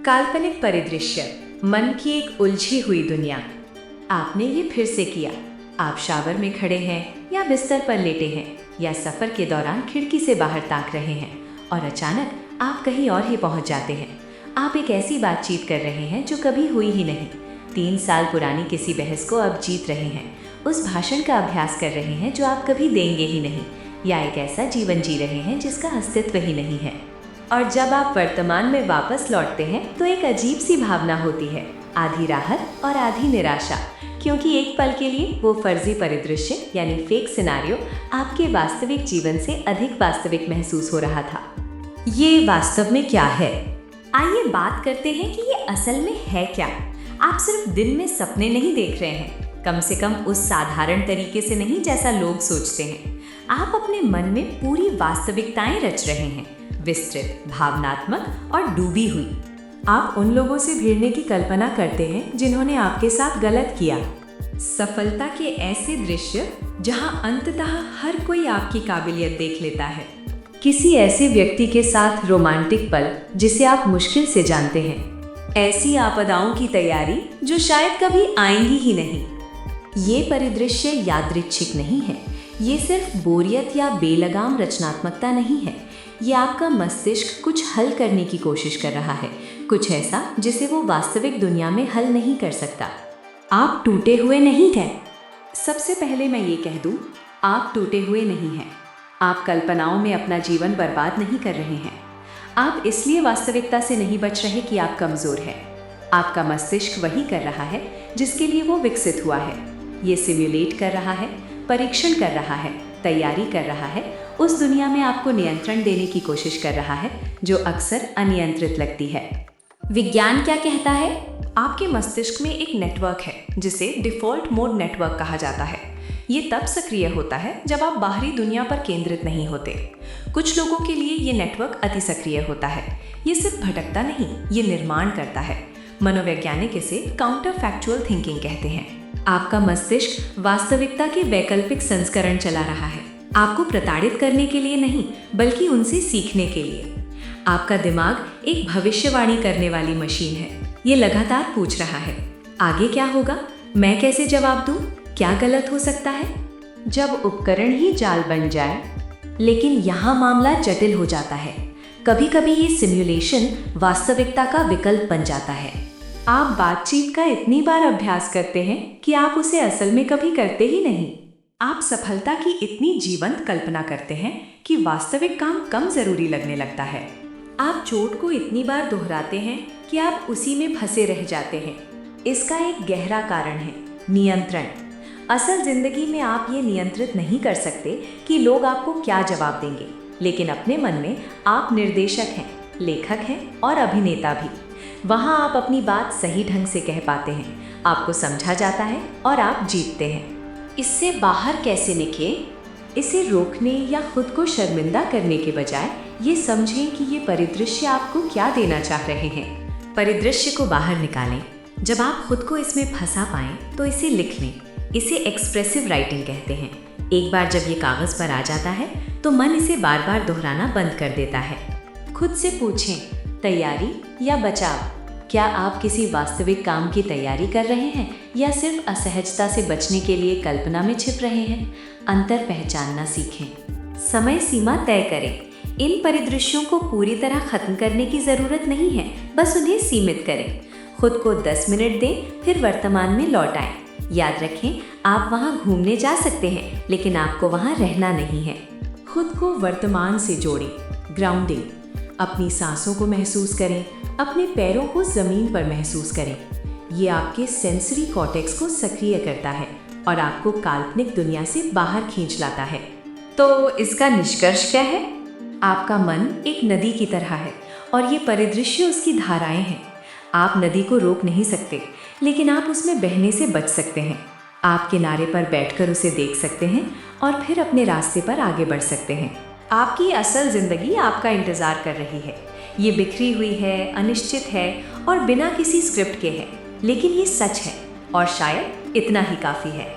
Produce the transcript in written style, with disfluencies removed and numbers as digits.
काल्पनिक परिदृश्य, मन की एक उलझी हुई दुनिया। आपने ये फिर से किया। आप शावर में खड़े हैं या बिस्तर पर लेटे हैं या सफ़र के दौरान खिड़की से बाहर ताक रहे हैं और अचानक आप कहीं और ही पहुंच जाते हैं। आप एक ऐसी बातचीत कर रहे हैं जो कभी हुई ही नहीं। 3 साल पुरानी किसी बहस को अब जीत रहे हैं। उस भाषण का अभ्यास कर रहे हैं जो आप कभी देंगे ही नहीं, या एक ऐसा जीवन जी रहे हैं जिसका अस्तित्व ही नहीं है। और जब आप वर्तमान में वापस लौटते हैं तो एक अजीब सी भावना होती है, आधी राहत और आधी निराशा, क्योंकि एक पल के लिए वो फर्जी परिदृश्य यानी फेक सिनारियो आपके वास्तविक जीवन से अधिक वास्तविक महसूस हो रहा था। ये वास्तव में क्या है? आइए बात करते हैं कि ये असल में है क्या। आप सिर्फ दिन में सपने नहीं देख रहे हैं, कम से कम उस साधारण तरीके से नहीं जैसा लोग सोचते हैं। आप अपने मन में पूरी वास्तविकताएं रच रहे हैं, विस्तृत, भावनात्मक और डूबी हुई। आप उन लोगों से भिड़ने की कल्पना करते हैं जिन्होंने आपके साथ गलत किया। सफलता के ऐसे दृश्य जहां अंततः हर कोई आपकी काबिलियत देख लेता है। किसी ऐसे व्यक्ति के साथ रोमांटिक पल जिसे आप मुश्किल से जानते हैं। ऐसी आपदाओं की तैयारी जो शायद कभी आएंगी ही नहीं। ये परिदृश्य यादृच्छिक नहीं है। ये सिर्फ बोरियत या बेलगाम रचनात्मकता नहीं है। ये आपका मस्तिष्क कुछ हल करने की कोशिश कर रहा है, कुछ ऐसा जिसे वो वास्तविक दुनिया में हल नहीं कर सकता। आप टूटे हुए नहीं हैं। सबसे पहले मैं ये कह दूं, आप टूटे हुए नहीं हैं। आप कल्पनाओं में अपना जीवन बर्बाद नहीं कर रहे हैं। आप इसलिए वास्तविकता से नहीं बच रहे कि आप कमज़ोर हैं। आपका मस्तिष्क वही कर रहा है जिसके लिए वो विकसित हुआ है। ये सिम्युलेट कर रहा है, परीक्षण कर रहा है, तैयारी कर रहा है, उस दुनिया में आपको नियंत्रण देने की कोशिश कर रहा है जो अक्सर अनियंत्रित लगती है। विज्ञान क्या कहता है? आपके मस्तिष्क में एक नेटवर्क है जिसे डिफ़ॉल्ट मोड नेटवर्क कहा जाता है। ये तब सक्रिय होता है जब आप बाहरी दुनिया पर केंद्रित नहीं होते। कुछ लोगों के लिए ये नेटवर्क अति सक्रिय होता है। ये सिर्फ भटकता नहीं, ये निर्माण करता है। मनोवैज्ञानिक इसे काउंटर फैक्चुअल थिंकिंग कहते हैं। आपका मस्तिष्क वास्तविकता के वैकल्पिक संस्करण चला रहा है, आपको प्रताड़ित करने के लिए नहीं, बल्कि उनसे सीखने के लिए। आपका दिमाग एक भविष्यवाणी करने वाली मशीन है। ये लगातार पूछ रहा है, आगे क्या होगा? मैं कैसे जवाब दूं? क्या गलत हो सकता है? जब उपकरण ही जाल बन जाए। लेकिन यहाँ मामला जटिल हो जाता है। कभी कभी ये सिमुलेशन वास्तविकता का विकल्प बन जाता है। आप बातचीत का इतनी बार अभ्यास करते हैं कि आप उसे असल में कभी करते ही नहीं। आप सफलता की इतनी जीवंत कल्पना करते हैं कि वास्तविक काम कम जरूरी लगने लगता है। आप चोट को इतनी बार दोहराते हैं कि आप उसी में फंसे रह जाते हैं। इसका एक गहरा कारण है नियंत्रण। असल जिंदगी में आप ये नियंत्रित नहीं कर सकते कि लोग आपको क्या जवाब देंगे, लेकिन अपने मन में आप निर्देशक हैं, लेखक हैं और अभिनेता भी। वहाँ आप अपनी बात सही ढंग से कह पाते हैं, आपको समझा जाता है और आप जीतते हैं। इससे बाहर कैसे निकलें? इसे रोकने या खुद को शर्मिंदा करने के बजाय ये समझें कि ये परिदृश्य आपको क्या देना चाह रहे हैं। परिदृश्य को बाहर निकालें। जब आप खुद को इसमें फंसा पाएं तो इसे लिख लें। इसे एक्सप्रेसिव राइटिंग कहते हैं। एक बार जब ये कागज़ पर आ जाता है तो मन इसे बार बार दोहराना बंद कर देता है। खुद से पूछें, तैयारी या बचाव? क्या आप किसी वास्तविक काम की तैयारी कर रहे हैं या सिर्फ असहजता से बचने के लिए कल्पना में छिप रहे हैं? अंतर पहचानना सीखें। समय सीमा तय करें। इन परिदृश्यों को पूरी तरह खत्म करने की ज़रूरत नहीं है, बस उन्हें सीमित करें। खुद को 10 मिनट दें, फिर वर्तमान में लौट आएं। याद रखें, आप वहाँ घूमने जा सकते हैं, लेकिन आपको वहाँ रहना नहीं है। खुद को वर्तमान से जोड़ें। ग्राउंडिंग। अपनी सांसों को महसूस करें, अपने पैरों को ज़मीन पर महसूस करें। ये आपके सेंसरी कॉर्टेक्स को सक्रिय करता है और आपको काल्पनिक दुनिया से बाहर खींच लाता है। तो इसका निष्कर्ष क्या है? आपका मन एक नदी की तरह है और ये परिदृश्य उसकी धाराएं हैं। आप नदी को रोक नहीं सकते, लेकिन आप उसमें बहने से बच सकते हैं। आप किनारे पर बैठकर उसे देख सकते हैं और फिर अपने रास्ते पर आगे बढ़ सकते हैं। आपकी असल जिंदगी आपका इंतजार कर रही है। ये बिखरी हुई है, अनिश्चित है और बिना किसी स्क्रिप्ट के है, लेकिन ये सच है और शायद इतना ही काफ़ी है।